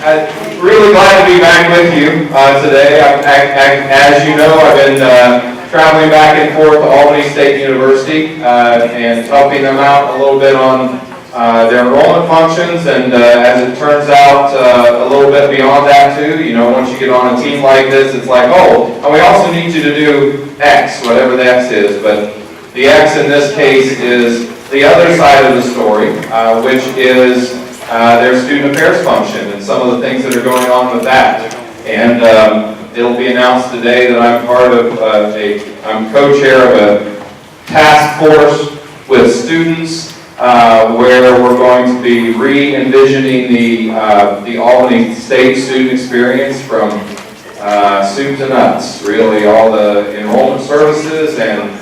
Really glad to be back with you today. As you know, I've been traveling back and forth to Albany State University and helping them out a little bit on their enrollment functions, and as it turns out, a little bit beyond that too. You know, once you get on a team like this, it's like, oh, and we also need you to do X, whatever the X is, but the X in this case is the other side of the story, which is their student affairs function and some of the things that are going on with that. And it'll be announced today that I'm part of I'm co-chair of a task force with students where we're going to be re-envisioning the Albany State student experience from soup to nuts. Really, all the enrollment services and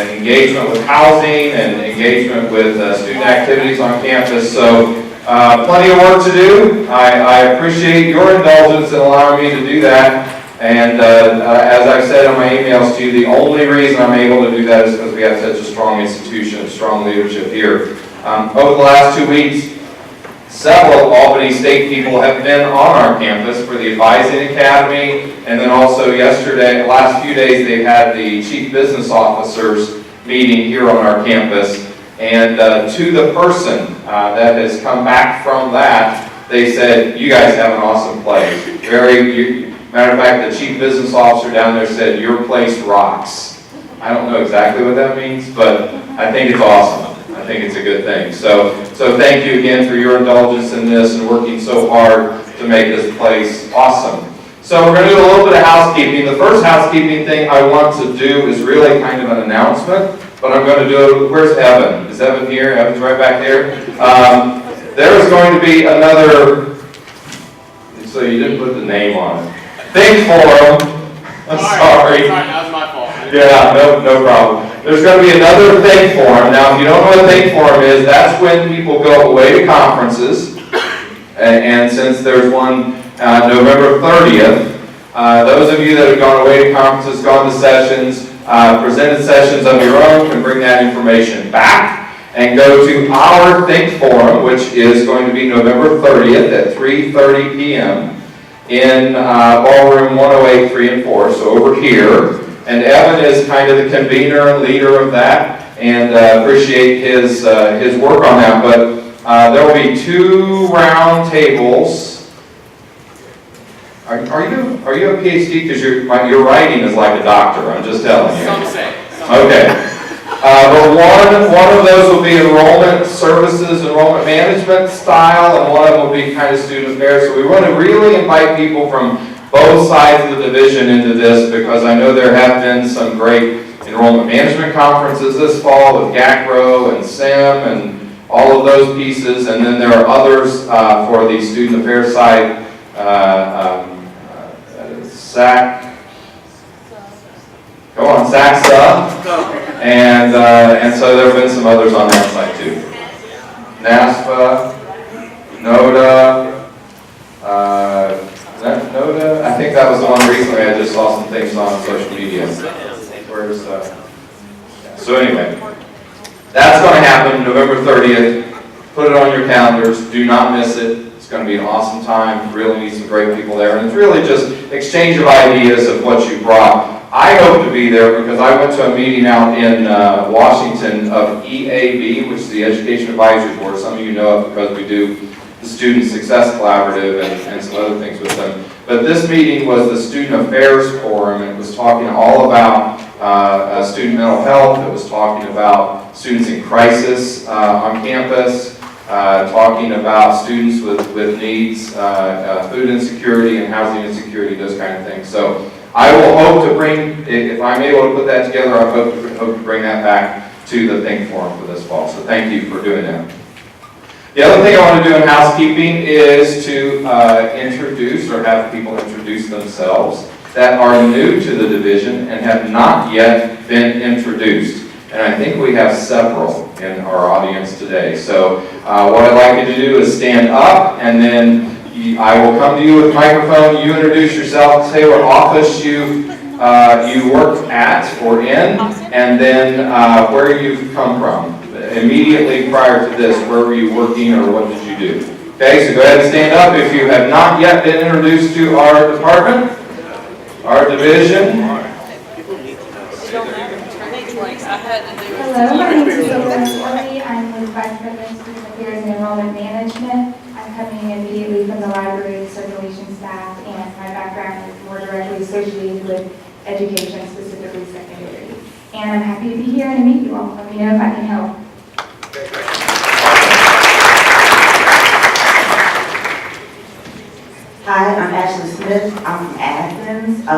engagement with housing and engagement with student activities on campus. So plenty of work to do. I appreciate your indulgence in allowing me to do that. And as I've said in my emails to you, the only reason I'm able to do that is because we have such a strong institution, strong leadership here. Over the last 2 weeks, several Albany State people have been on our campus for the Advising Academy, and then also yesterday, last few days, they've had the Chief Business Officers meeting here on our campus. And to the person that has come back from that, they said, you guys have an awesome place. Matter of fact, the Chief Business Officer down there said, your place rocks. I don't know exactly what that means, but I think it's awesome. I think it's a good thing. So thank you again for your indulgence in this and working so hard to make this place awesome. So we're going to do a little bit of housekeeping. The first housekeeping thing I want to do is really kind of an announcement, but I'm going to do it. Where's Evan? Is Evan here? Evan's right back there. There is going to be another, so you didn't put the name on it. Think Forum. I'm sorry. That was my fault. Yeah, no problem. There's going to be another Think Forum. Now, if you don't know what Think Forum is, that's when people go away to conferences. And since there's one November 30th, those of you that have gone away to conferences, gone to sessions, presented sessions of your own, can bring that information back and go to our Think Forum, which is going to be November 30th at 3:30 p.m. in ballroom 108, 3 and 4, so over here. And Evan is kind of the convener and leader of that, and appreciate his work on that. But there will be 2 round tables. Are you a PhD? Because your writing is like a doctor. I'm just telling you. Some say. Okay. But one of those will be enrollment services, enrollment management style, and one of them will be kind of student affairs. So we want to really invite people from both sides of the division into this, because I know there have been some great enrollment management conferences this fall with GACRO and SAEM and all of those pieces, and then there are others for the student affairs side, SACSA, and so there have been some others on that side too. NASPA, NODA, NODA? I think that was the one recently. I just saw some things on social media. Where's So anyway, that's going to happen November 30th. Put it on your calendars. Do not miss it. It's going to be an awesome time. Really need some great people there. And it's really just exchange of ideas of what you brought. I hope to be there because I went to a meeting out in Washington of EAB, which is the Education Advisory Board. Some of you know it because we do the Student Success Collaborative and some other things with them. But this meeting was the Student Affairs Forum, and it was talking all about student mental health. It was talking about students in crisis on campus, talking about students with needs, food insecurity and housing insecurity, those kind of things. So I will hope to bring, if I'm able to put that together, I hope to bring that back to the Think Forum for this fall. So thank you for doing that. The other thing I want to do in housekeeping is to introduce or have people introduce themselves that are new to the division and have not yet been introduced. And I think we have several in our audience today. So what I'd like you to do is stand up, and then I will come to you with a microphone. You introduce yourself, say what office you work at or in, and then where you've come from. Immediately prior to this, where were you working or what did you do? Okay, so go ahead and stand up if you have not yet been introduced to our department, our division. Hello, my name is Gourley. I'm with Vice President Student Affairs and Enrollment Management. I'm coming immediately from the library circulation staff, and my background is more directly associated with education, specifically secondary. And I'm happy to be here and to meet you all. Let me know if I can help. Hi, I'm Ashlee Smith. I'm from Athens. I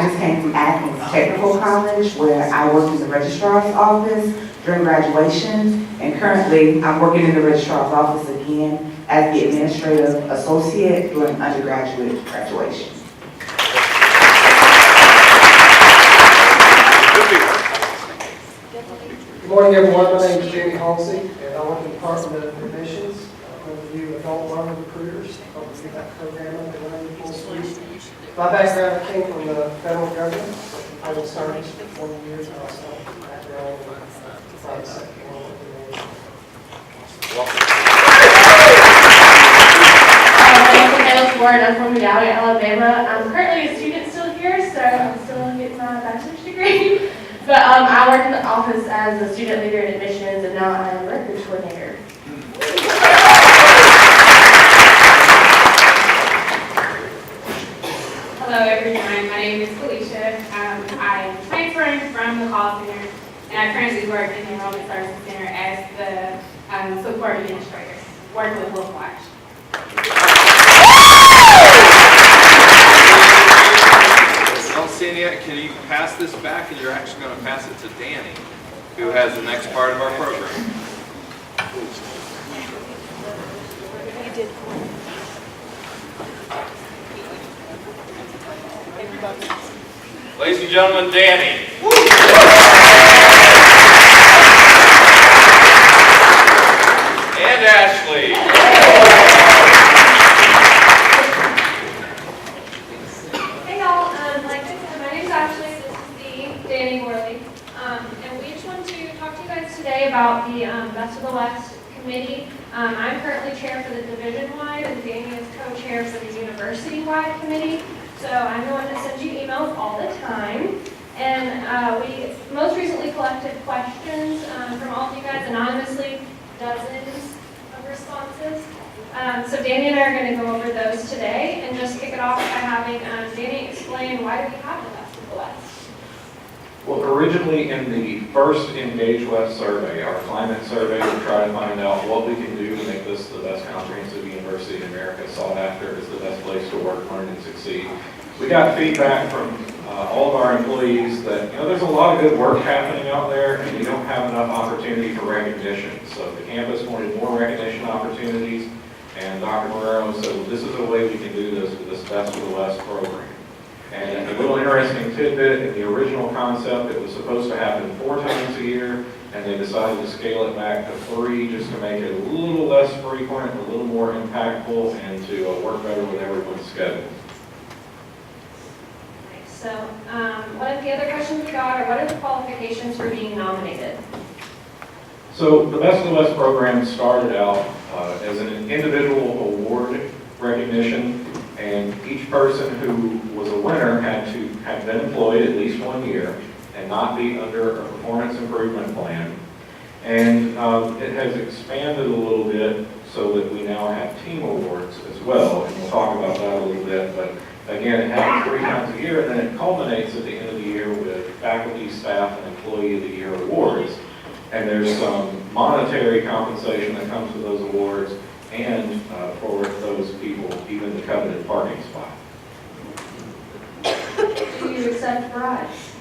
just came from Athens Technical College, where I worked in the registrar's office during graduation, and currently I'm working in the registrar's office again as the administrative associate during undergraduate graduation. Good morning, everyone. My name is Jamie Halsey, and I work in the Department of Admissions. I'm one of you adult learner recruiters, helping to get that program up and running full speed. My background came from the federal government, public service for 20 years, and also background in the private sector. I'm from Medallion, Alabama. I'm currently a student still here, so I'm still getting my bachelor's degree. But I work in the office as a student leader in admissions, and now I'm a records coordinator. Hello everyone, my name is Felicia. I am transferring from the call center, and I currently work in the Enrollment Services Center as the support administrator, working with local action. Cynthia, can you pass this back, and you're actually going to pass it to Danny, who has the next part of our program. Ladies and gentlemen, Danny. And Ashlee. About the Best of the West committee. I'm currently chair for the division-wide, and Danny is co-chair for the university-wide committee. So I'm the one that sends you emails all the time. And we most recently collected questions from all of you guys anonymously, dozens of responses. So Danny and I are going to go over those today, and just kick it off by having Danny explain why do we have the Best of the West. Well, originally in the first Engage West survey, our climate survey, to try to find out what we can do to make this the best comprehensive university in America, sought after as the best place to work, learn, and succeed. We got feedback from all of our employees that, there's a lot of good work happening out there, and we don't have enough opportunity for recognition. So the campus wanted more recognition opportunities, and Dr. Morero said, well, this is a way we can do this with this Best of the West program. And a little interesting tidbit, in the original concept, it was supposed to happen 4 times a year, and they decided to scale it back to 3 just to make it a little less frequent, a little more impactful, and to work better with everyone's schedule. So one of the other questions we got are, what are the qualifications for being nominated? So the Best of the West program started out as an individual award recognition, and each person who was a winner had to have been employed at least 1 year and not be under a performance improvement plan. And it has expanded a little bit so that we now have team awards as well, and we'll talk about that a little bit. But again, it happens 3 times a year, and then it culminates at the end of the year with faculty, staff, and employee of the year awards. And there's some monetary compensation that comes with those awards, and for those people, even the coveted parking spot. Do you accept bribes?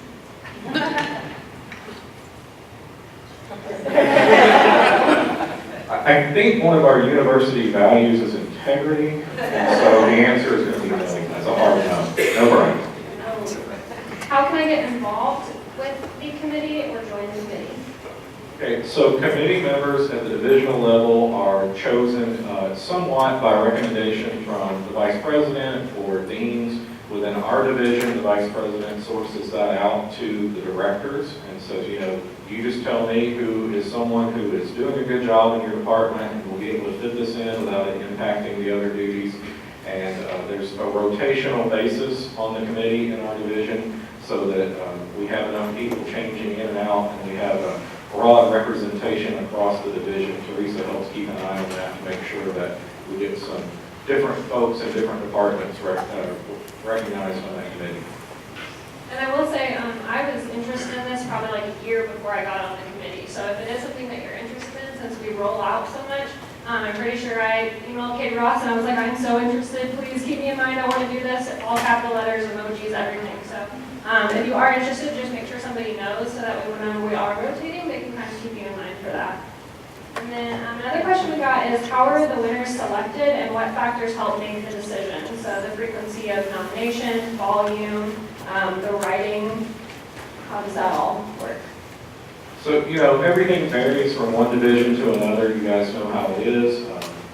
I think one of our university values is integrity, and so the answer is going to be no. That's a hard no. No bribes. How can I get involved with the committee or join the committee? Okay, so committee members at the divisional level are chosen somewhat by recommendation from the vice president or deans Within our division, the vice president sources that out to the directors and says, you know, you just tell me who is someone who is doing a good job in your department and will be able to fit this in without it impacting the other duties. And there's a rotational basis on the committee in our division so that we have enough people changing in and out, and we have a broad representation across the division. Teresa helps keep an eye on that to make sure that we get some different folks in different departments recognized on that committee. And I will say, I was interested in this probably like a year before I got on the committee. So if it is something that you're interested in, since we roll out so much, I'm pretty sure I emailed Katie Ross and I was like, I'm so interested, please keep me in mind, I want to do this, all capital letters, emojis, everything. So if you are interested, just make sure somebody knows so that when we are rotating, they can kind of keep you in mind for that. And then another question we got is, how are the winners selected and what factors help make the decision? So the frequency of nomination, volume, the writing, how does that all work? So, you know, everything varies from one division to another. You guys know how it is.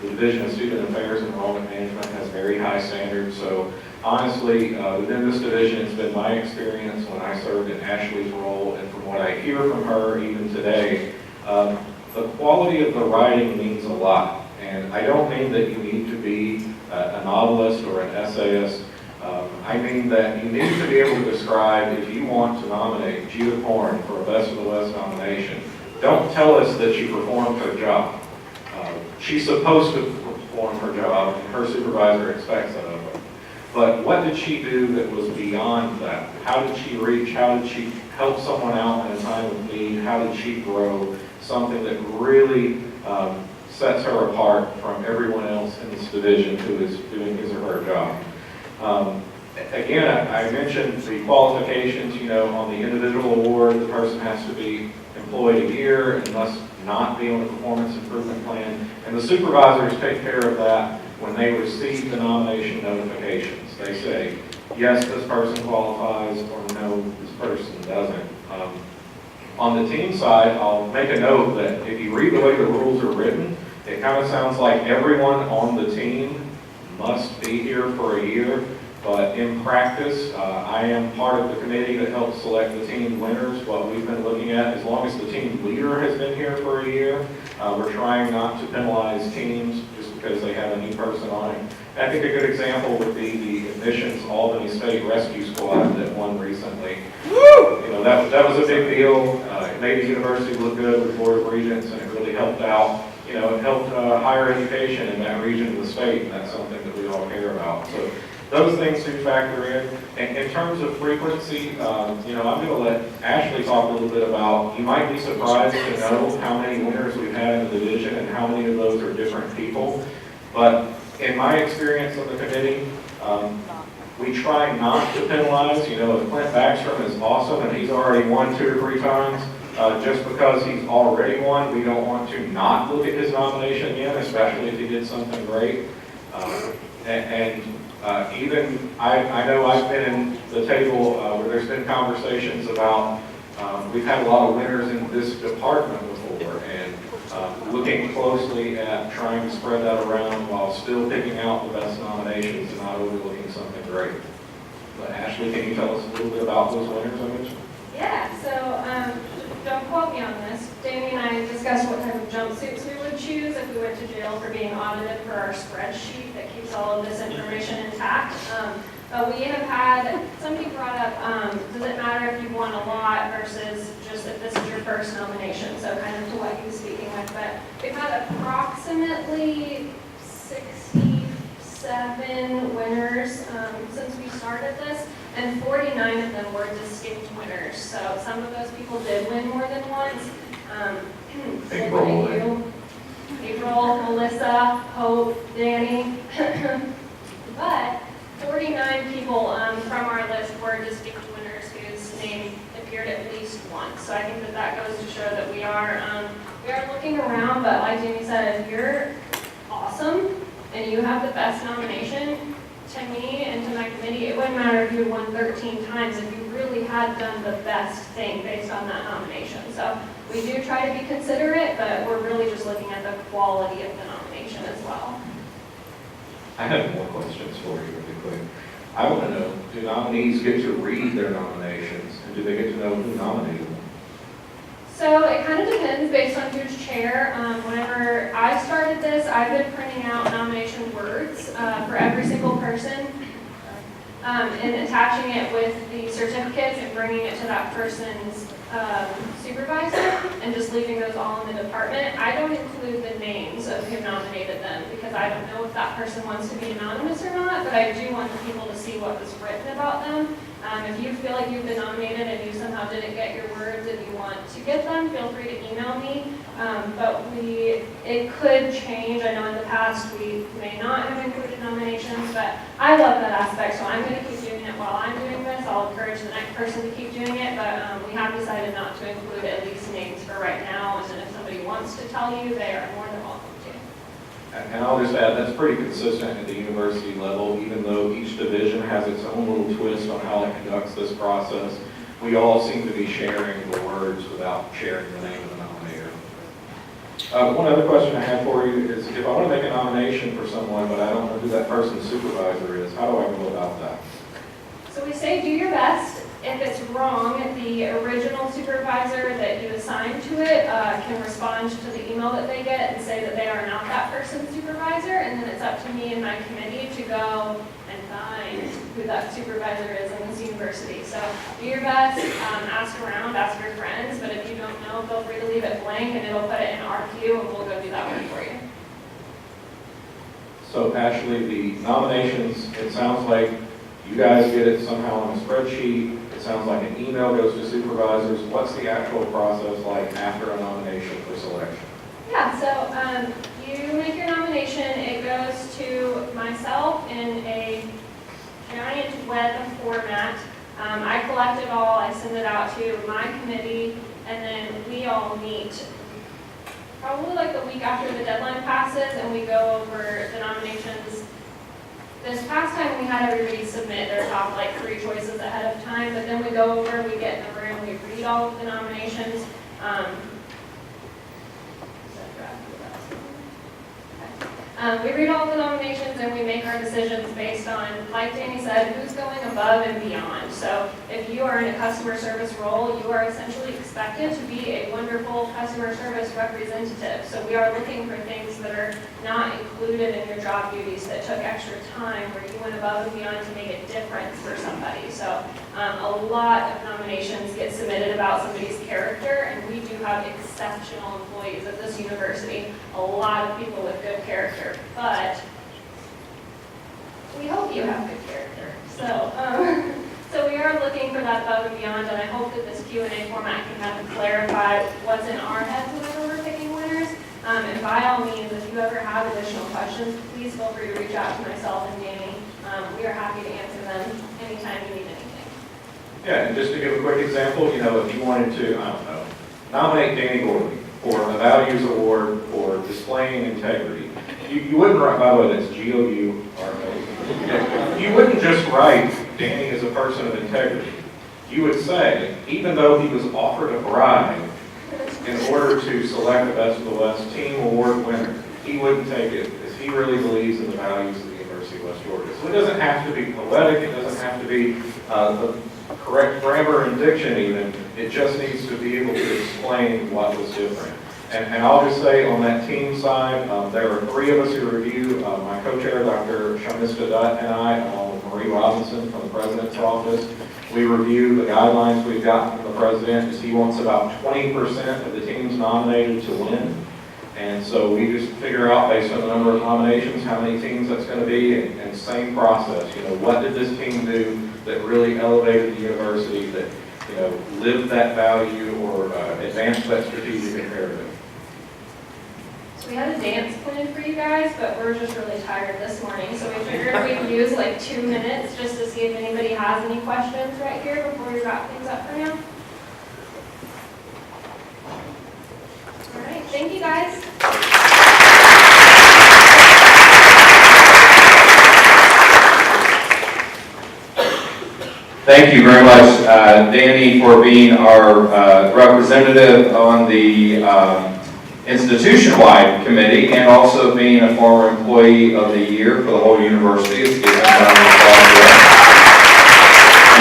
The Division of Student Affairs and Enrollment Management has very high standards. So honestly, within this division, it's been my experience when I served in Ashlee's role, and from what I hear from her even today, the quality of the writing means a lot. And I don't mean that you need to be a novelist or an essayist. I mean that you need to be able to describe, if you want to nominate Gita Korn for a Best of the West nomination, don't tell us that she performed her job. She's supposed to perform her job, and her supervisor expects that of her. But what did she do that was beyond that? How did she reach? How did she help someone out in a time of need? How did she grow something that really sets her apart from everyone else in this division who is doing his or her job? Again, I mentioned the qualifications. You know, on the individual award, the person has to be employed a year and must not be on a performance improvement plan. And the supervisors take care of that when they receive the nomination notifications. They say, yes, this person qualifies, or no, this person doesn't. On the team side, I'll make a note that if you read the way the rules are written, it kind of sounds like everyone on the team must be here for a year. But in practice, I am part of the committee that helps select the team winners. What we've been looking at, as long as the team leader has been here for a year, we're trying not to penalize teams just because they have a new person on it. I think a good example would be the Admissions Albany State Rescue Squad that won recently. You know, that was a big deal. It made the university look good with the Board of Regents, and it really helped out. You know, it helped higher education in that region of the state, and that's something that we all care about. So those things do factor in. And in terms of frequency, you know, I'm going to let Ashlee talk a little bit about, you might be surprised to know how many winners we've had in the division and how many of those are different people. But in my experience on the committee, we try not to penalize. You know, if Clint Backstrom is awesome and he's already won 2 or 3 times, just because he's already won, we don't want to not look at his nomination again, especially if he did something great. Even, I know I've been in the table where there's been conversations about, we've had a lot of winners in this department before, and looking closely at trying to spread that around while still picking out the best nominations and not overlooking something great. But Ashlee, can you tell us a little bit about those winners I mentioned? Yeah, so don't quote me on this. Danny and I discussed what type of jumpsuits we would choose if we went to jail for being audited for our spreadsheet that keeps all of this information intact. But we have had, somebody brought up, does it matter if you won a lot versus just if this is your first nomination? So kind of to what he was speaking with. But we've had approximately 67 winners since we started this, and 49 of them were distinct winners. So some of those people did win more than once. April, Melissa, Hope, Danny. But 49 people from our list were distinct winners whose name appeared at least once. So I think that that goes to show that we are looking around, but like Jamie said, if you're awesome and you have the best nomination, to me and to my committee, it wouldn't matter if you won 13 times if you really had done the best thing based on that nomination. So we do try to be considerate, but we're really just looking at the quality of the nomination as well. I have more questions for you really quick. I want to know, do nominees get to read their nominations, and do they get to know who nominated them? So it kind of depends based on who's chair. Whenever I started this, I've been printing out nomination words for every single person and attaching it with the certificates and bringing it to that person's supervisor and just leaving those all in the department. I don't include the names of who nominated them because I don't know if that person wants to be anonymous or not, but I do want the people to see what was written about them. If you feel like you've been nominated and you somehow didn't get your words and you want to get them, feel free to email me. But it could change. I know in the past we may not have included nominations, but I love that aspect, so I'm going to keep doing it while I'm doing this. I'll encourage the next person to keep doing it, but we have decided not to include at least names for right now, and then if somebody wants to tell you, they are more than welcome to. And I'll just add, that's pretty consistent at the university level, even though each division has its own little twist on how it conducts this process. We all seem to be sharing the words without sharing the name of the nominator. One other question I have for you is, if I want to make a nomination for someone, but I don't know who that person's supervisor is, how do I go about that? So we say do your best. If it's wrong, the original supervisor that you assign to it can respond to the email that they get and say that they are not that person's supervisor, and then it's up to me and my committee to go and find who that supervisor is in this university. So do your best, ask around, ask your friends, but if you don't know, feel free to leave it blank and it'll put it in our queue and we'll go do that work for you. So Ashlee, the nominations, it sounds like you guys get it somehow on a spreadsheet. It sounds like an email goes to supervisors. What's the actual process like after a nomination for selection? Yeah, so you make your nomination. It goes to myself in a giant web format. I collect it all. I send it out to my committee, and then we all meet probably like the week after the deadline passes, and we go over the nominations. This past time, we had everybody submit their top 3 choices ahead of time, but then we go over, we get in the room, we read all of the nominations. We read all the nominations and we make our decisions based on, like Danny said, who's going above and beyond. So if you are in a customer service role, you are essentially expected to be a wonderful customer service representative. So we are looking for things that are not included in your job duties that took extra time, where you went above and beyond to make a difference for somebody. So a lot of nominations get submitted about somebody's character, and we do have exceptional employees at this university, a lot of people with good character, but we hope you have good character. So we are looking for that above and beyond, and I hope that this Q&A format can kind of clarify what's in our heads whenever we're picking winners. And by all means, if you ever have additional questions, please feel free to reach out to myself and Danny. We are happy to answer them anytime you need anything. Yeah, and just to give a quick example, if you wanted to, I don't know, nominate Danny Gourley for a values award for displaying integrity, you wouldn't write, by the way, that's G-O-U-R-L-E. You wouldn't just write Danny is a person of integrity. You would say, even though he was offered a bribe in order to select the Best of the West Team Award winner, he wouldn't take it because he really believes in the values of the University of West Georgia. So it doesn't have to be poetic, it doesn't have to be the correct grammar and diction even, it just needs to be able to explain what was different. And I'll just say on that team side, there are 3 of us who review, my co-chair, Dr. Shamista Dutt, and I, along with Marie Robinson from the President's Office. We review the guidelines we've gotten from the President, as he wants about 20% of the teams nominated to win. And so we just figure out, based on the number of nominations, how many teams that's going to be, and same process. What did this team do that really elevated the university, that lived that value or advanced that strategic imperative? So we had a dance planned for you guys, but we're just really tired this morning, so we figured we'd use 2 minutes just to see if anybody has any questions right here before we wrap things up for now. All right, thank you guys. Thank you very much, Danny, for being our representative on the institution-wide committee, and also being a former employee of the year for the whole university. Let's give him a round of applause for that.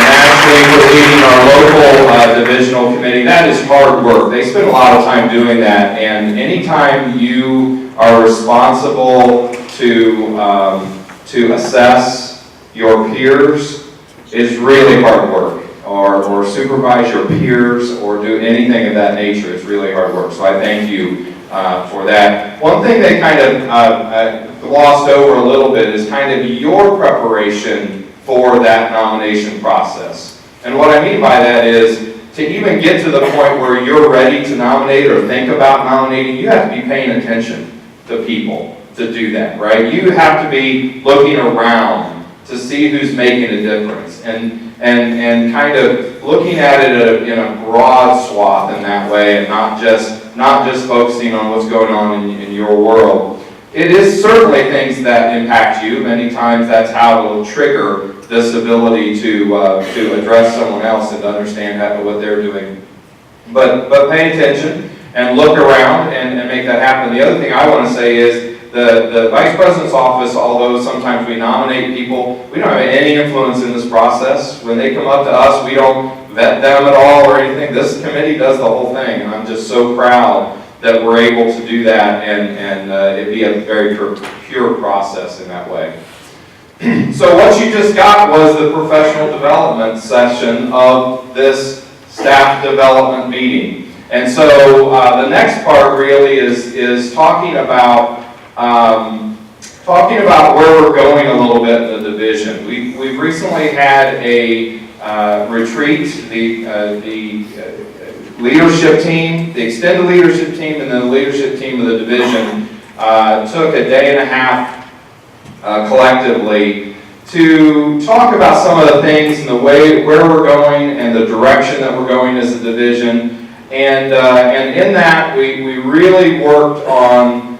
Ashlee for leading our local divisional committee. That is hard work. They spend a lot of time doing that, and anytime you are responsible to assess your peers is really hard work, or supervise your peers, or do anything of that nature. It's really hard work. So I thank you for that. One thing they kind of glossed over a little bit is kind of your preparation for that nomination process. And what I mean by that is, to even get to the point where you're ready to nominate or think about nominating, you have to be paying attention to people to do that, right? You have to be looking around to see who's making a difference, and kind of looking at it in a broad swath in that way, and not just focusing on what's going on in your world. It is certainly things that impact you. Many times that's how it will trigger this ability to address someone else and to understand what they're doing. But pay attention and look around and make that happen. The other thing I want to say is the Vice President's office, although sometimes we nominate people, we don't have any influence in this process. When they come up to us, we don't vet them at all or anything. This committee does the whole thing, and I'm just so proud that we're able to do that, and it be a very pure process in that way. So what you just got was the professional development session of this staff development meeting. And so the next part really is talking about where we're going a little bit in the division. We've recently had a retreat. The leadership team, the extended leadership team, and then the leadership team of the division took a day and a half collectively to talk about some of the things and the way where we're going and the direction that we're going as a division. And in that, we really worked on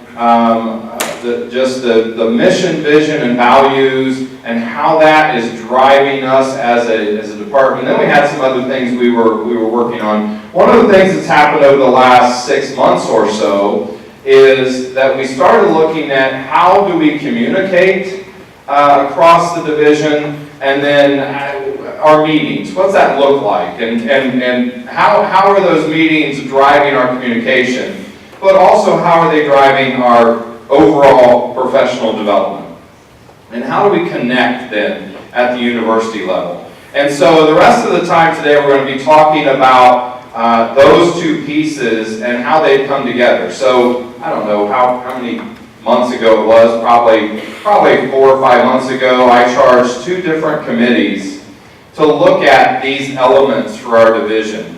the mission, vision, and values, and how that is driving us as a department. Then we had some other things we were working on. One of the things that's happened over the last 6 months or so is that we started looking at how do we communicate across the division, and then our meetings. What's that look like, and how are those meetings driving our communication? But also, how are they driving our overall professional development? And how do we connect then at the university level? And so the rest of the time today we're going to be talking about those two pieces and how they've come together. So I don't know how many months ago it was, probably 4 or 5 months ago, I charged 2 different committees to look at these elements for our division.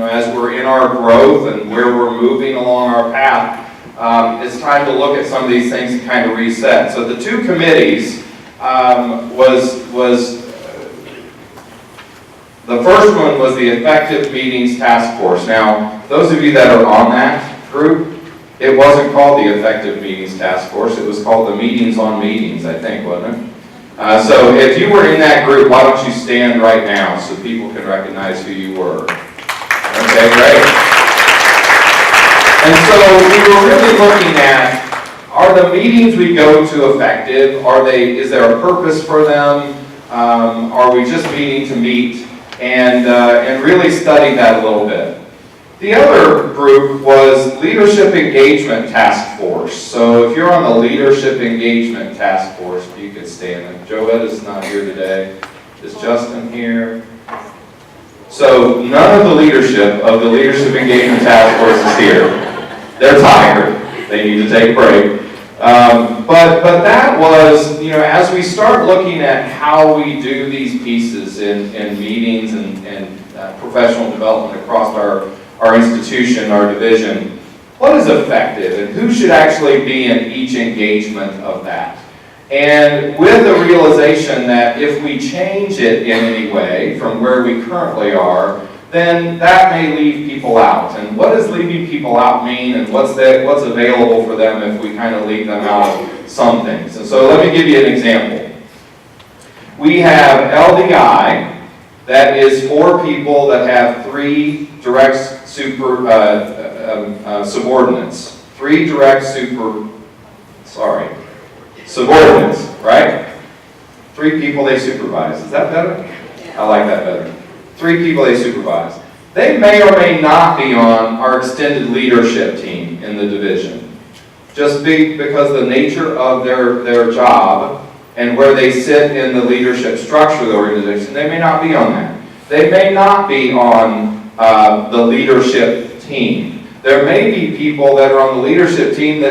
As we're in our growth and where we're moving along our path, it's time to look at some of these things and kind of reset. So the 2 committees was the first one was the Effective Meetings Task Force. Now, those of you that are on that group, it wasn't called the Effective Meetings Task Force. It was called the Meetings on Meetings, I think, wasn't it? So if you were in that group, why don't you stand right now so people can recognize who you were. Okay, great. And so we were really looking at, are the meetings we go to effective? Is there a purpose for them? Are we just meeting to meet? And really studied that a little bit. The other group was Leadership Engagement Task Force. So if you're on the Leadership Engagement Task Force, if you could stand. Joette is not here today. Is Justin here? So none of the leadership of the Leadership Engagement Task Force is here. They're tired. They need to take a break. But that was, as we start looking at how we do these pieces in meetings and professional development across our institution, our division, what is effective and who should actually be in each engagement of that? And with the realization that if we change it in any way from where we currently are, then that may leave people out. And what does leaving people out mean, and what's available for them if we kind of leave them out of some things? And so let me give you an example. We have LDI, that is for people that have 3 direct subordinates. 3 direct subordinates, right? 3 people they supervise. Is that better? I like that better. 3 people they supervise. They may or may not be on our extended leadership team in the division. Just because the nature of their job and where they sit in the leadership structure of the organization, they may not be on that. They may not be on the leadership team. There may be people that are on the leadership team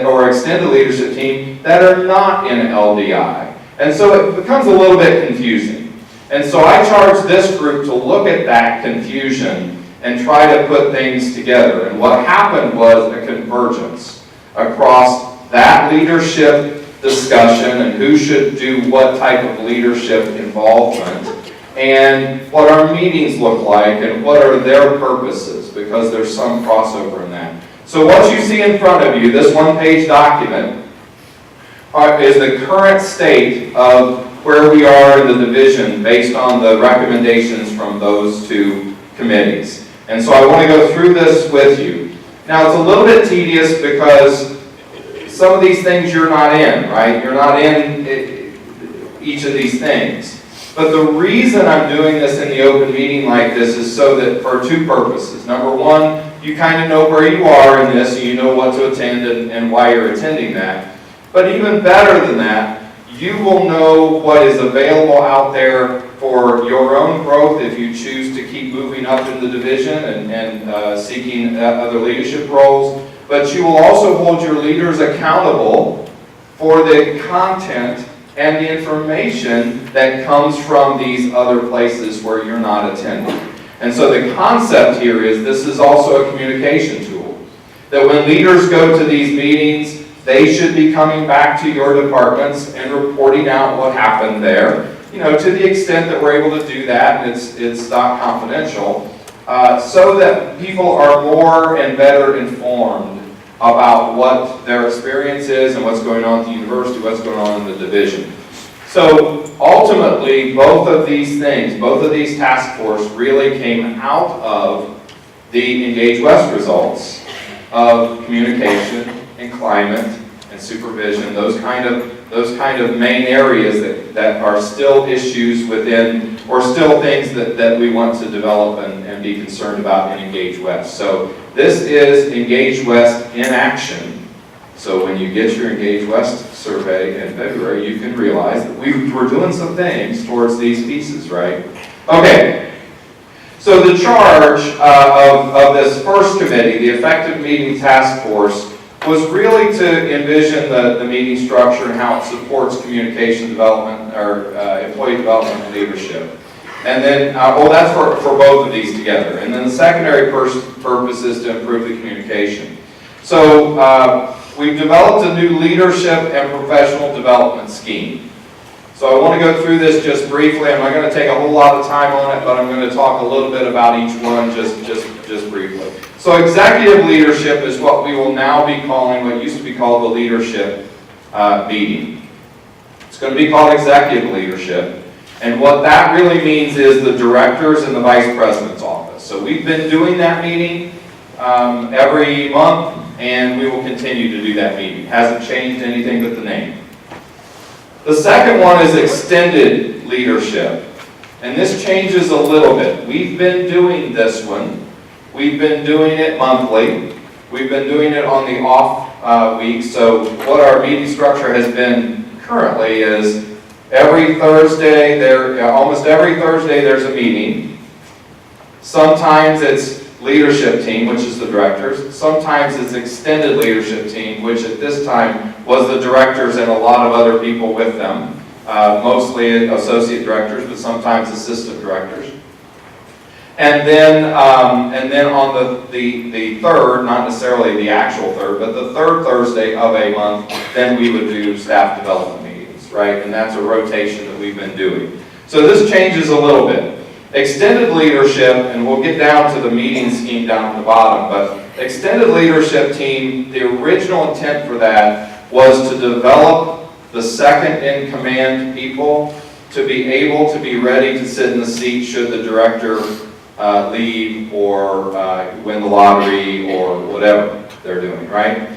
or extended leadership team that are not in LDI. And so it becomes a little bit confusing. And so I charged this group to look at that confusion and try to put things together. And what happened was a convergence across that leadership discussion and who should do what type of leadership involvement and what our meetings look like and what are their purposes, because there's some crossover in that. So what you see in front of you, this one-page document, is the current state of where we are in the division based on the recommendations from those 2 committees. And so I want to go through this with you. Now it's a little bit tedious because some of these things you're not in, right? You're not in each of these things. But the reason I'm doing this in the open meeting like this is so that for 2 purposes. Number 1, you kind of know where you are in this, and you know what to attend and why you're attending that. But even better than that, you will know what is available out there for your own growth if you choose to keep moving up in the division and seeking other leadership roles. But you will also hold your leaders accountable for the content and the information that comes from these other places where you're not attending. And so the concept here is this is also a communication tool. That when leaders go to these meetings, they should be coming back to your departments and reporting out what happened there. You know, to the extent that we're able to do that, and it's not confidential, so that people are more and better informed about what their experience is and what's going on at the university, what's going on in the division. So ultimately, both of these things, both of these task force really came out of the Engage West results of communication and climate and supervision, those kind of main areas that are still issues within, or still things that we want to develop and be concerned about in Engage West. So this is Engage West in action. So when you get your Engage West survey in February, you can realize that we're doing some things towards these pieces, right? Okay. So the charge of this first committee, the Effective Meeting Task Force, was really to envision the meeting structure and how it supports communication development or employee development and leadership. And then, that's for both of these together. And then the secondary purpose is to improve the communication. So we've developed a new leadership and professional development scheme. So I want to go through this just briefly. I'm not going to take a whole lot of time on it, but I'm going to talk a little bit about each one just briefly. So executive leadership is what we will now be calling, what used to be called the leadership meeting. It's going to be called executive leadership. And what that really means is the directors and the vice president's office. So we've been doing that meeting every month, and we will continue to do that meeting. Hasn't changed anything but the name. The second one is extended leadership. And this changes a little bit. We've been doing this one. We've been doing it monthly. We've been doing it on the off weeks. So what our meeting structure has been currently is every Thursday, almost every Thursday there's a meeting. Sometimes it's leadership team, which is the directors. Sometimes it's extended leadership team, which at this time was the directors and a lot of other people with them. Mostly associate directors, but sometimes assistant directors. And then on the third, not necessarily the actual third, but the third Thursday of a month, then we would do staff development meetings, right? And that's a rotation that we've been doing. So this changes a little bit. Extended leadership, and we'll get down to the meeting scheme down at the bottom, but extended leadership team, the original intent for that was to develop the second in command people to be able to be ready to sit in the seat should the director leave or win the lottery or whatever they're doing, right?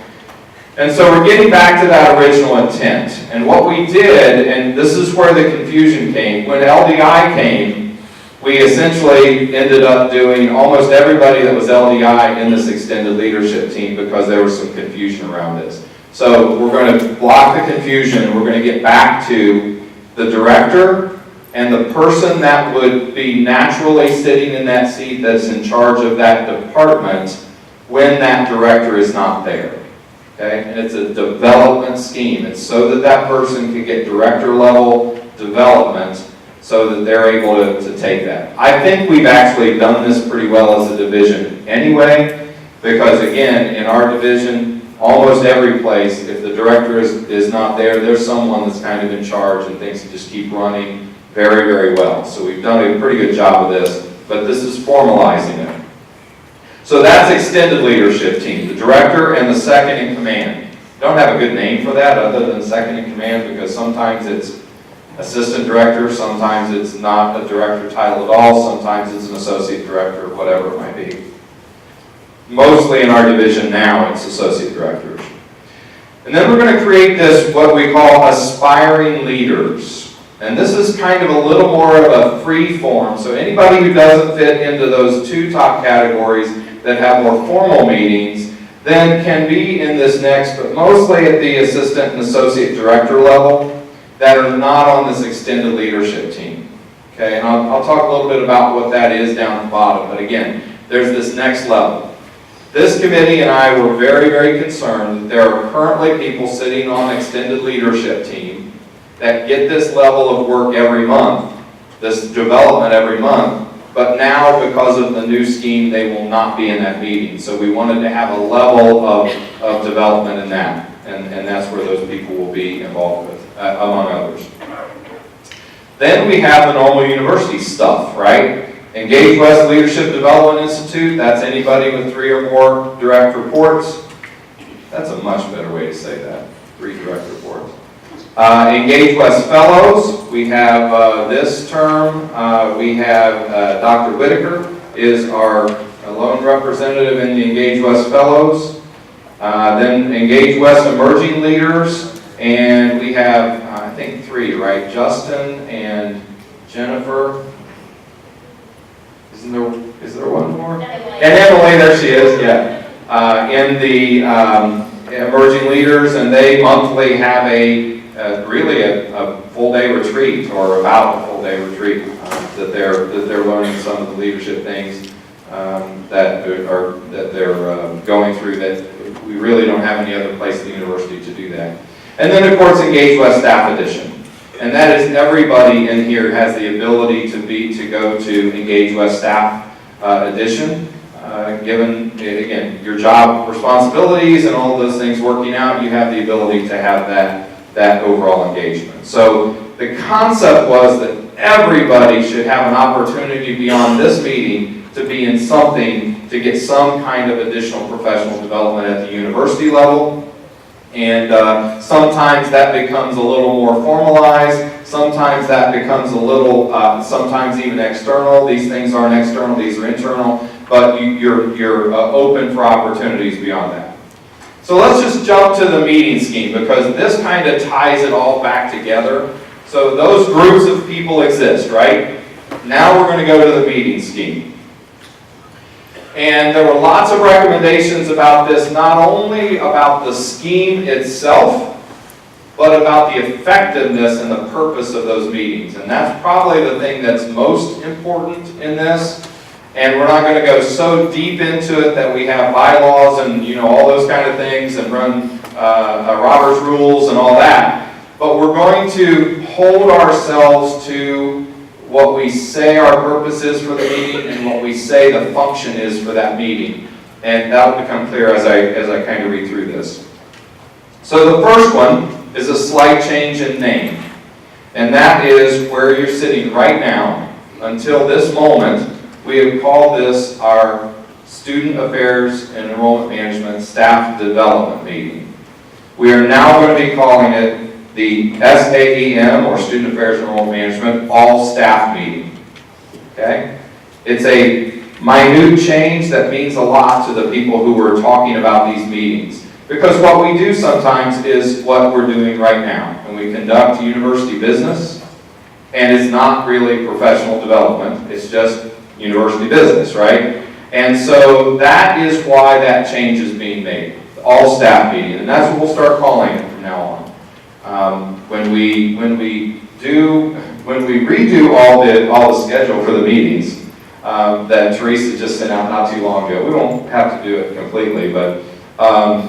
And so we're getting back to that original intent. And what we did, and this is where the confusion came, when LDI came, we essentially ended up doing almost everybody that was LDI in this extended leadership team because there was some confusion around this. So we're going to block the confusion. We're going to get back to the director and the person that would be naturally sitting in that seat that's in charge of that department when that director is not there. Okay? And it's a development scheme. It's so that that person can get director level development so that they're able to take that. I think we've actually done this pretty well as a division anyway, because again, in our division, almost every place, if the director is not there, there's someone that's kind of in charge and things just keep running very, very well. So we've done a pretty good job of this, but this is formalizing it. So that's extended leadership team, the director and the second in command. Don't have a good name for that other than second in command because sometimes it's assistant director, sometimes it's not a director title at all, sometimes it's an associate director, whatever it might be. Mostly in our division now, it's associate directors. And then we're going to create this, what we call aspiring leaders. And this is kind of a little more of a free form. So anybody who doesn't fit into those two top categories that have more formal meetings, then can be in this next, but mostly at the assistant and associate director level that are not on this extended leadership team. Okay, and I'll talk a little bit about what that is down at the bottom, but again, there's this next level. This committee and I were very, very concerned that there are currently people sitting on extended leadership team that get this level of work every month, this development every month, but now because of the new scheme, they will not be in that meeting. So we wanted to have a level of development in that, and that's where those people will be involved with, among others. Then we have the normal university stuff, right? Engage West Leadership Development Institute, that's anybody with 3 or more direct reports. That's a much better way to say that, 3 direct reports. Engage West Fellows, we have this term, we have Dr. Whitaker is our lone representative in the Engage West Fellows. Then Engage West Emerging Leaders, and we have, I think 3, right? Justin and Jennifer. Is there one more? And Emily, there she is, yeah. In the Emerging Leaders, and they monthly have really a full day retreat, or about a full day retreat, that they're learning some of the leadership things that they're going through that we really don't have any other place in the university to do that. And then of course Engage West Staff Edition. And that is everybody in here has the ability to go to Engage West Staff Edition. Given, again, your job responsibilities and all of those things working out, you have the ability to have that overall engagement. So the concept was that everybody should have an opportunity beyond this meeting to be in something, to get some kind of additional professional development at the university level. And sometimes that becomes a little more formalized, sometimes that becomes a little, sometimes even external. These things aren't external, these are internal, but you're open for opportunities beyond that. So let's just jump to the meeting scheme, because this kind of ties it all back together. So those groups of people exist, right? Now we're going to go to the meeting scheme. And there were lots of recommendations about this, not only about the scheme itself, but about the effectiveness and the purpose of those meetings. And that's probably the thing that's most important in this. And we're not going to go so deep into it that we have bylaws and all those kind of things and run Robert's rules and all that. But we're going to hold ourselves to what we say our purpose is for the meeting and what we say the function is for that meeting. And that will become clear as I kind of read through this. So the first one is a slight change in name. And that is where you're sitting right now. Until this moment, we have called this our Student Affairs and Enrollment Management Staff Development Meeting. We are now going to be calling it the SAEM, or Student Affairs and Enrollment Management, All Staff Meeting. Okay? It's a minute change that means a lot to the people who were talking about these meetings. Because what we do sometimes is what we're doing right now, and we conduct university business, and it's not really professional development, it's just university business, right? And so that is why that change is being made, all staff meeting, and that's what we'll start calling it from now on. When we redo all the schedule for the meetings that Teresa just sent out not too long ago, we won't have to do it completely, but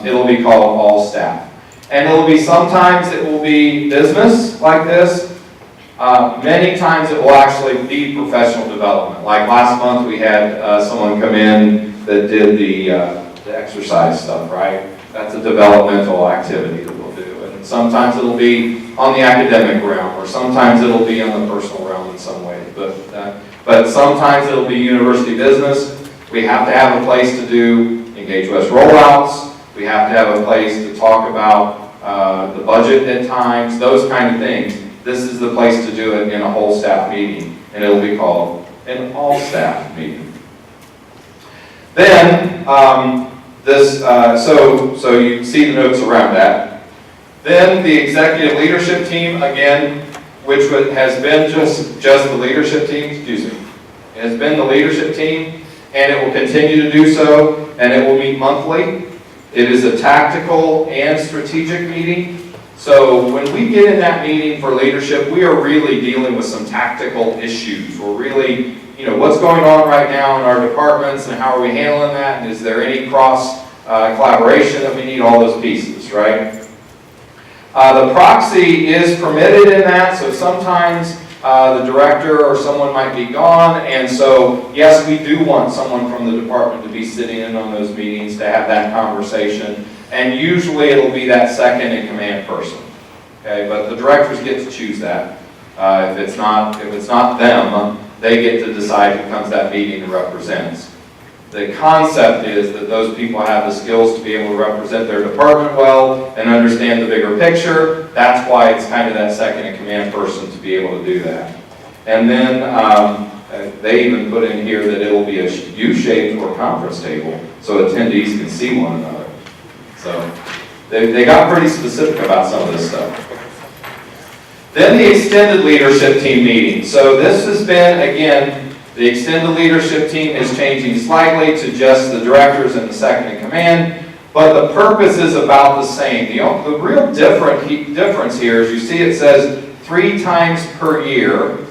it'll be called all staff. And it'll be, sometimes it will be business like this. Many times it will actually be professional development. Like last month we had someone come in that did the exercise stuff, right? That's a developmental activity that we'll do. And sometimes it'll be on the academic realm, or sometimes it'll be on the personal realm in some ways. But sometimes it'll be university business. We have to have a place to do Engage West rollouts. We have to have a place to talk about the budget at times, those kind of things. This is the place to do it in a whole staff meeting, and it'll be called an all staff meeting. Then, so you can see the notes around that. Then the executive leadership team, again, which has been just the leadership team, excuse me, it has been the leadership team, and it will continue to do so, and it will meet monthly. It is a tactical and strategic meeting. So when we get in that meeting for leadership, we are really dealing with some tactical issues. We're really, what's going on right now in our departments and how are we handling that? And is there any cross collaboration that we need? All those pieces, right? The proxy is permitted in that, so sometimes the director or someone might be gone, and so yes, we do want someone from the department to be sitting in on those meetings to have that conversation. And usually it'll be that second in command person, okay? But the directors get to choose that. If it's not them, they get to decide who comes to that meeting and represents. The concept is that those people have the skills to be able to represent their department well and understand the bigger picture. That's why it's kind of that second in command person to be able to do that. And then they even put in here that it'll be a U-shaped or conference table so attendees can see one another. So they got pretty specific about some of this stuff. Then the extended leadership team meeting. So this has been, again, the extended leadership team is changing slightly to just the directors and the second in command, but the purpose is about the same. The real difference here is you see it says 3 times per year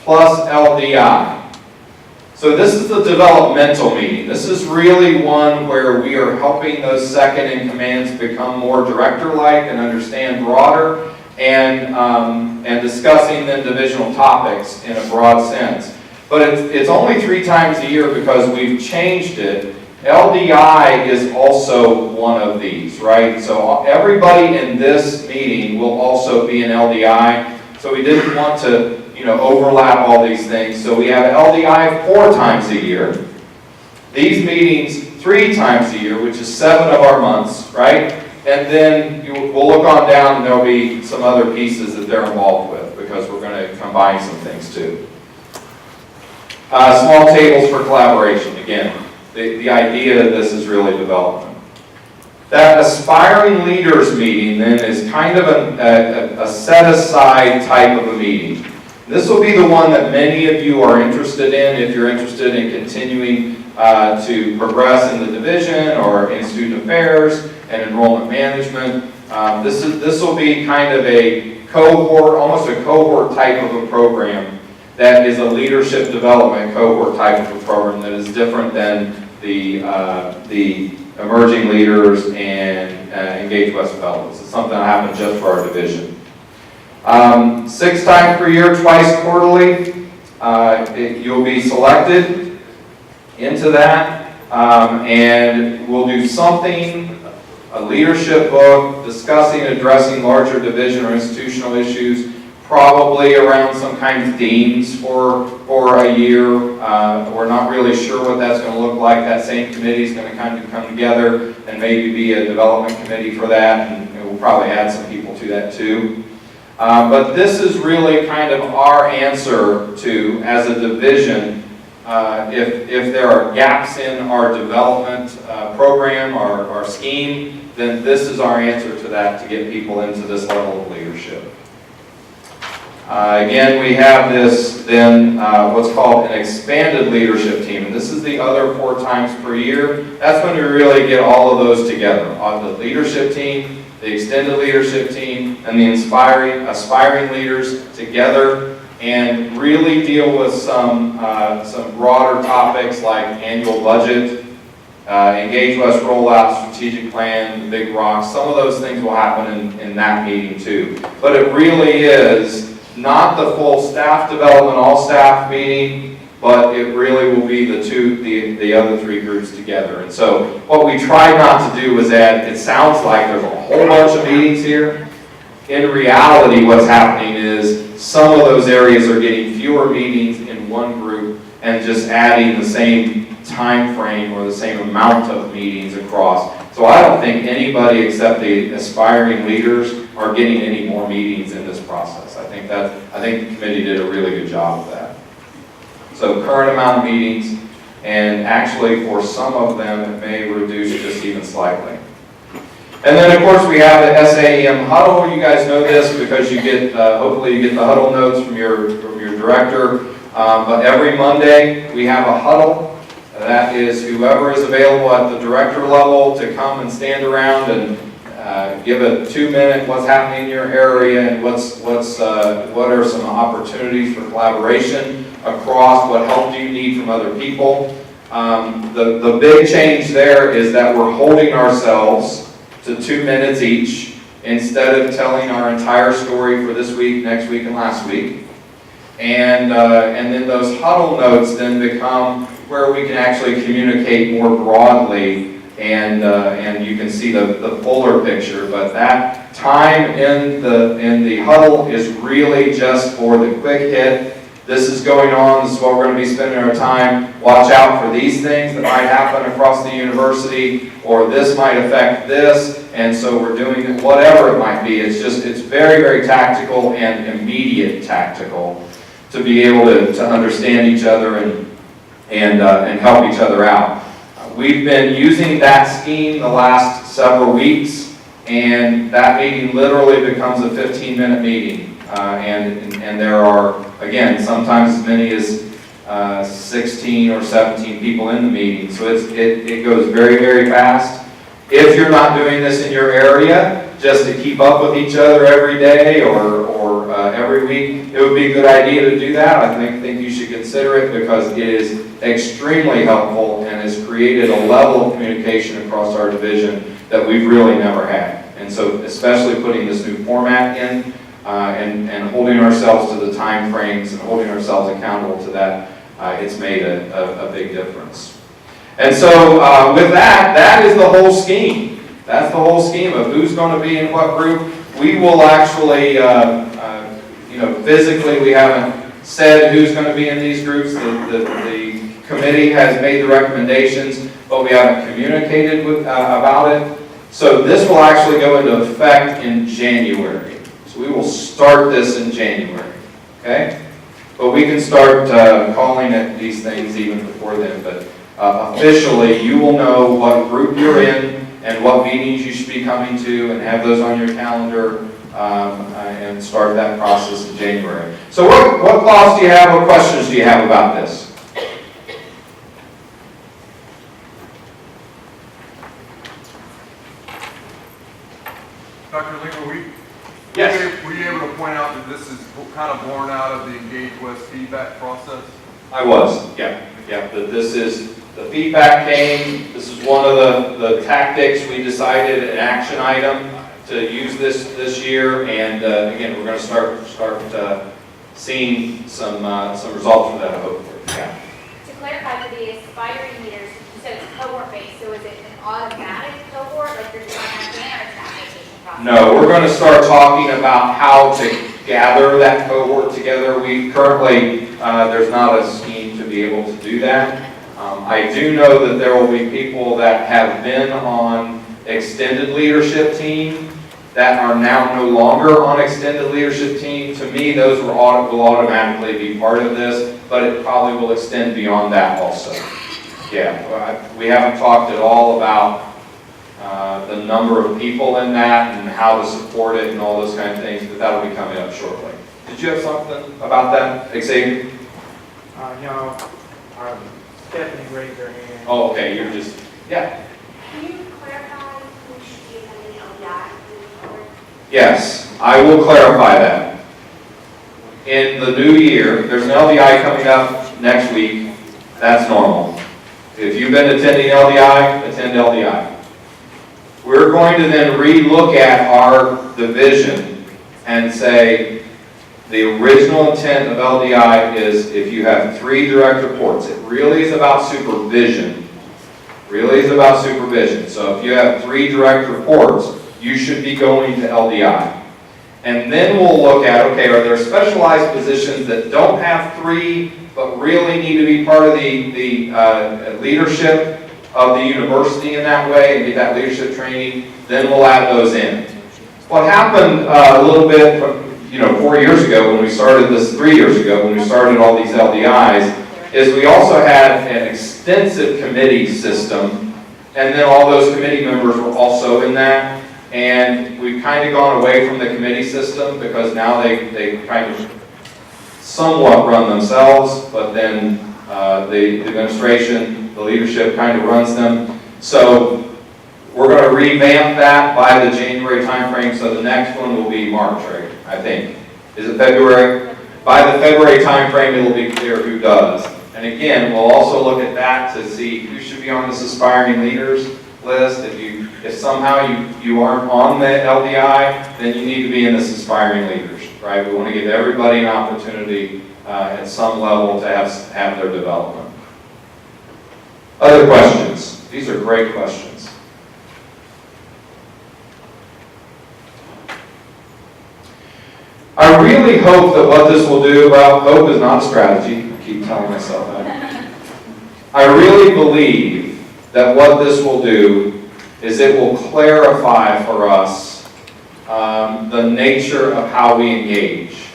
plus LDI. So this is the developmental meeting. This is really one where we are helping those second in commands become more director-like and understand broader and discussing then divisional topics in a broad sense. But it's only 3 times a year because we've changed it. LDI is also one of these, right? So everybody in this meeting will also be an LDI. So we didn't want to overlap all these things. So we have LDI 4 times a year. These meetings 3 times a year, which is 7 of our months, right? And then we'll look on down and there'll be some other pieces that they're involved with because we're going to combine some things too. Small tables for collaboration. Again, the idea of this is really development. That aspiring leaders meeting then is kind of a set-aside type of a meeting. This will be the one that many of you are interested in if you're interested in continuing to progress in the division or in student affairs and enrollment management. This will be kind of a cohort, almost a cohort type of a program that is a leadership development cohort type of a program that is different than the emerging leaders and Engage West fellows. It's something that happens just for our division. 6 times per year, twice quarterly, you'll be selected into that, and we'll do something, a leadership book discussing, addressing larger division or institutional issues, probably around some kind of themes for a year. We're not really sure what that's going to look like. That same committee is going to kind of come together and maybe be a development committee for that, and we'll probably add some people to that too. But this is really kind of our answer to, as a division, if there are gaps in our development program, our scheme, then this is our answer to that, to get people into this level of leadership. Again, we have this then what's called an expanded leadership team, and this is the other 4 times per year. That's when we really get all of those together, on the leadership team, the extended leadership team, and the aspiring leaders together, and really deal with some broader topics like annual budget, Engage West rollout, strategic plan, the big rocks. Some of those things will happen in that meeting too. But it really is not the full staff development, all staff meeting, but it really will be the other 3 groups together. And so what we tried not to do was add, it sounds like there's a whole bunch of meetings here. In reality, what's happening is some of those areas are getting fewer meetings in one group and just adding the same time frame or the same amount of meetings across. So I don't think anybody except the aspiring leaders are getting any more meetings in this process. I think the committee did a really good job of that. So current amount of meetings, and actually for some of them it may reduce just even slightly. And then of course we have the SAEM huddle. You guys know this because you get, hopefully you get the huddle notes from your director. But every Monday we have a huddle. That is whoever is available at the director level to come and stand around and give a 2-minute what's happening in your area and what are some opportunities for collaboration across, what help do you need from other people. The big change there is that we're holding ourselves to 2 minutes each instead of telling our entire story for this week, next week, and last week. And then those huddle notes then become where we can actually communicate more broadly, and you can see the fuller picture. But that time in the huddle is really just for the quick hit. This is going on, this is what we're going to be spending our time. Watch out for these things that might happen across the university, or this might affect this, and so we're doing it, whatever it might be. It's very, very tactical and immediate tactical to be able to understand each other and help each other out. We've been using that scheme the last several weeks, and that meeting literally becomes a 15-minute meeting. And there are, again, sometimes as many as 16 or 17 people in the meeting. So it goes very, very fast. If you're not doing this in your area, just to keep up with each other every day or every week, it would be a good idea to do that. I think you should consider it because it is extremely helpful and has created a level of communication across our division that we've really never had. And so especially putting this new format in and holding ourselves to the time frames and holding ourselves accountable to that, it's made a big difference. And so with that is the whole scheme. That's the whole scheme of who's going to be in what group. We will actually, physically we haven't said who's going to be in these groups. The committee has made the recommendations, but we haven't communicated about it. So this will actually go into effect in January. So we will start this in January, okay? But we can start calling it these things even before then. But officially, you will know what group you're in and what meetings you should be coming to and have those on your calendar and start that process in January. So what thoughts do you have, what questions do you have about this? Dr. Lingrell, Yes. were you able to point out that this is kind of born out of the Engage West feedback process? I was, yeah. That this is, the feedback came, this is one of the tactics we decided, an action item to use this year, and again, we're going to start seeing some results from that, hopefully. Yeah. To clarify for the aspiring leaders, so it's cohort based, so is it an automatic cohort, like you're doing that thing, or it's an application process? No, we're going to start talking about how to gather that cohort together. We currently, there's not a scheme to be able to do that. I do know that there will be people that have been on extended leadership team that are now no longer on extended leadership team. To me, those will automatically be part of this, but it probably will extend beyond that also. Yeah, we haven't talked at all about the number of people in that and how to support it and all those kind of things, but that'll be coming up shortly. Did you have something about that, Xavier? No, Stephanie raised her hand. Oh, okay, you're just, yeah. Can you clarify who should be attending LDI moving forward? Yes, I will clarify that. In the new year, there's an LDI coming up next week. That's normal. If you've been attending LDI, attend LDI. We're going to then re-look at our division and say, the original intent of LDI is if you have 3 direct reports. It really is about supervision. Really is about supervision. So if you have 3 direct reports, you should be going to LDI. And then we'll look at, okay, are there specialized positions that don't have 3, but really need to be part of the leadership of the university in that way and get that leadership training? Then we'll add those in. What happened a little bit, 4 years ago when we started this, 3 years ago when we started all these LDIs, is we also had an extensive committee system, and then all those committee members were also in that. And we've kind of gone away from the committee system because now they kind of somewhat run themselves, but then the administration, the leadership kind of runs them. So we're going to revamp that by the January timeframe, so the next one will be March, right? I think. Is it February? By the February timeframe, it will be clear who does. And again, we'll also look at that to see who should be on this aspiring leaders list. If somehow you aren't on the LDI, then you need to be in this aspiring leaders, right? We want to give everybody an opportunity at some level to have their development. Other questions? These are great questions. I really hope that what this will do, well, hope is not a strategy. I keep telling myself that. I really believe that what this will do is it will clarify for us the nature of how we engage.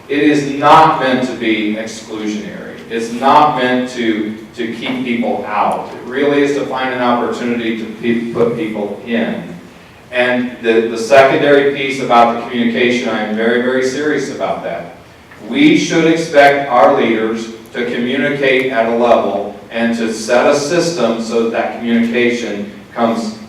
It is not meant to be exclusionary. It's not meant to keep people out. It really is to find an opportunity to put people in. And the secondary piece about the communication, I am very, very serious about that. We should expect our leaders to communicate at a level and to set a system so that communication comes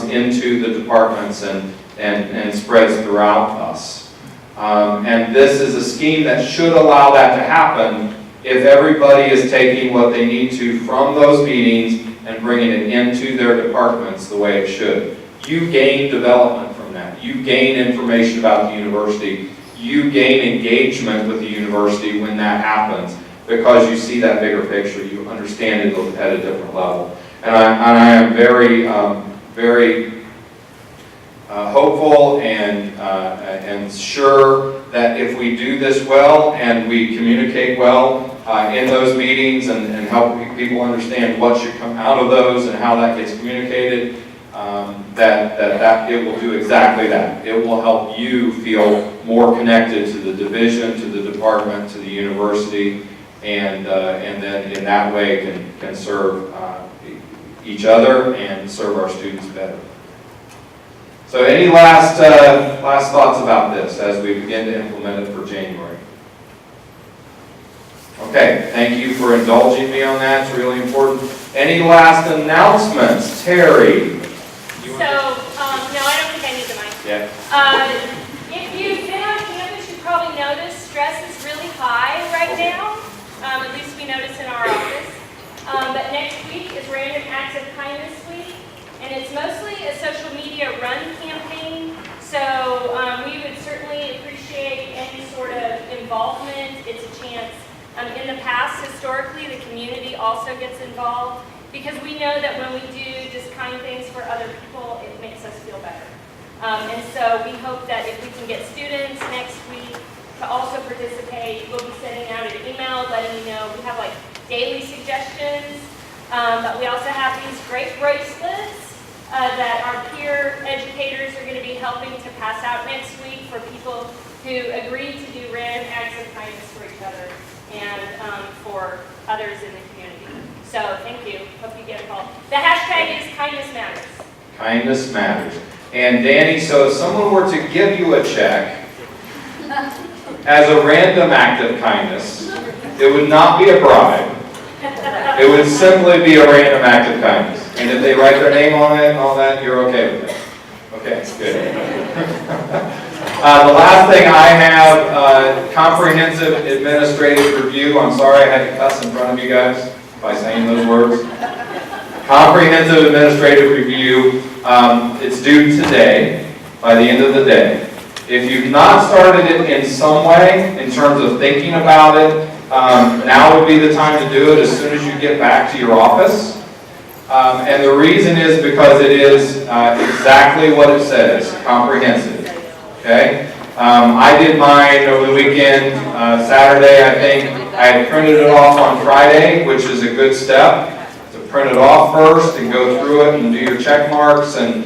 into the departments and spreads throughout us. And this is a scheme that should allow that to happen if everybody is taking what they need to from those meetings and bringing it into their departments the way it should. You gain development from that. You gain information about the university. You gain engagement with the university when that happens because you see that bigger picture. You understand it at a different level. And I am very, very hopeful and sure that if we do this well and we communicate well in those meetings and help people understand what should come out of those and how that gets communicated, that it will do exactly that. It will help you feel more connected to the division, to the department, to the university, and then in that way can serve each other and serve our students better. So any last thoughts about this as we begin to implement it for January? Okay, thank you for indulging me on that. It's really important. Any last announcements? Terry? So, no, I don't think I need the mic. Yeah. If you've been on campus, you probably noticed stress is really high right now. At least we notice in our office. But next week is Random Acts of Kindness Week, and it's mostly a social media run campaign. So we would certainly appreciate any sort of involvement. It's a chance. In the past, historically, the community also gets involved because we know that when we do just kind things for other people, it makes us feel better. And so we hope that if we can get students next week to also participate, we'll be sending out an email letting you know. We have like daily suggestions, but we also have these great bracelets that our peer educators are going to be helping to pass out next week for people who agreed to do random acts of kindness for each other and for others in the community. So thank you. Hope you get involved. The hashtag is Kindness Matters. Kindness matters. And Danny, so if someone were to give you a check as a random act of kindness, it would not be a bribe. It would simply be a random act of kindness. And if they write their name on it and all that, you're okay with it. Okay, good. The last thing I have, comprehensive administrative review. I'm sorry I had to cuss in front of you guys by saying those words. Comprehensive administrative review, it's due today, by the end of the day. If you've not started it in some way, in terms of thinking about it, now would be the time to do it as soon as you get back to your office. And the reason is because it is exactly what it says, comprehensive. Okay? I did mine over the weekend, Saturday I think. I had printed it off on Friday, which is a good step. To print it off first and go through it and do your check marks, and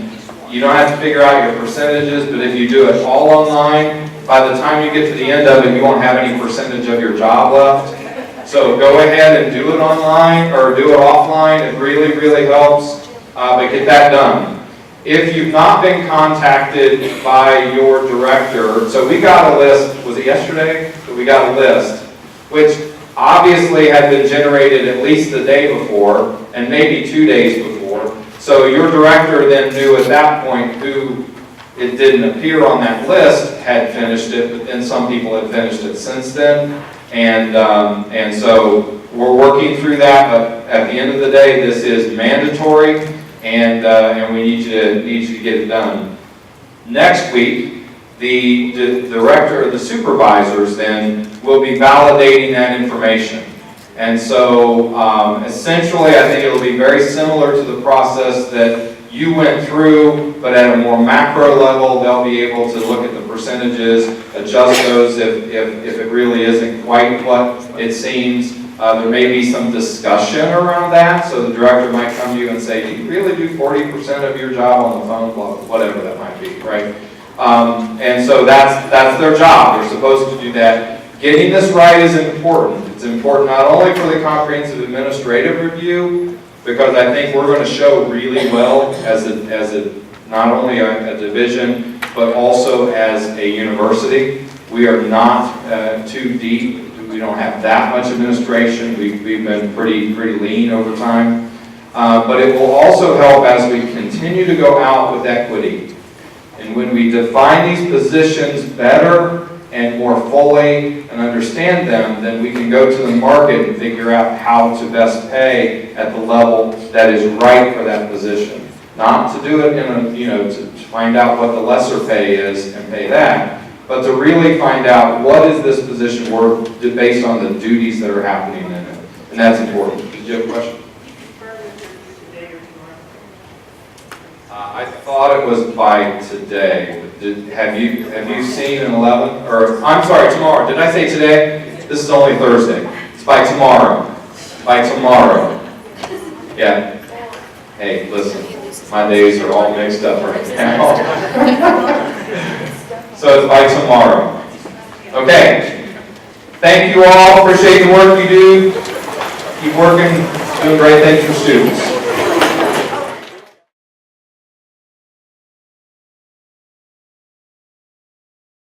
you don't have to figure out your percentages, but if you do it all online, by the time you get to the end of it, you won't have any percentage of your job left. So go ahead and do it online or do it offline. It really, really helps, but get that done. If you've not been contacted by your director, so we got a list, was it yesterday? So we got a list, which obviously had been generated at least the day before, and maybe 2 days before. So your director then knew at that point who it didn't appear on that list had finished it, but then some people had finished it since then. And so we're working through that, but at the end of the day, this is mandatory, and we need you to get it done. Next week, the director or the supervisors then will be validating that information. And so essentially, I think it'll be very similar to the process that you went through, but at a more macro level, they'll be able to look at the percentages, adjust those if it really isn't quite what it seems. There may be some discussion around that, so the director might come to you and say, do you really do 40% of your job on the phone, whatever that might be, right? And so that's their job. They're supposed to do that. Getting this right is important. It's important not only for the comprehensive administrative review, because I think we're going to show really well as not only a division, but also as a university. We are not too deep. We don't have that much administration. We've been pretty lean over time. But it will also help as we continue to go out with equity. And when we define these positions better and more fully and understand them, then we can go to the market and figure out how to best pay at the level that is right for that position. Not to do it to find out what the lesser pay is and pay that, but to really find out what is this position worth based on the duties that are happening in it. And that's important. Did you have a question? I thought it was by today. Have you seen an 11? Or I'm sorry, tomorrow. Did I say today? This is only Thursday. It's by tomorrow. By tomorrow. Yeah. Hey, listen. My days are all mixed up right now. So it's by tomorrow. Okay. Thank you all. Appreciate the work you do. Keep working. Doing great things for students.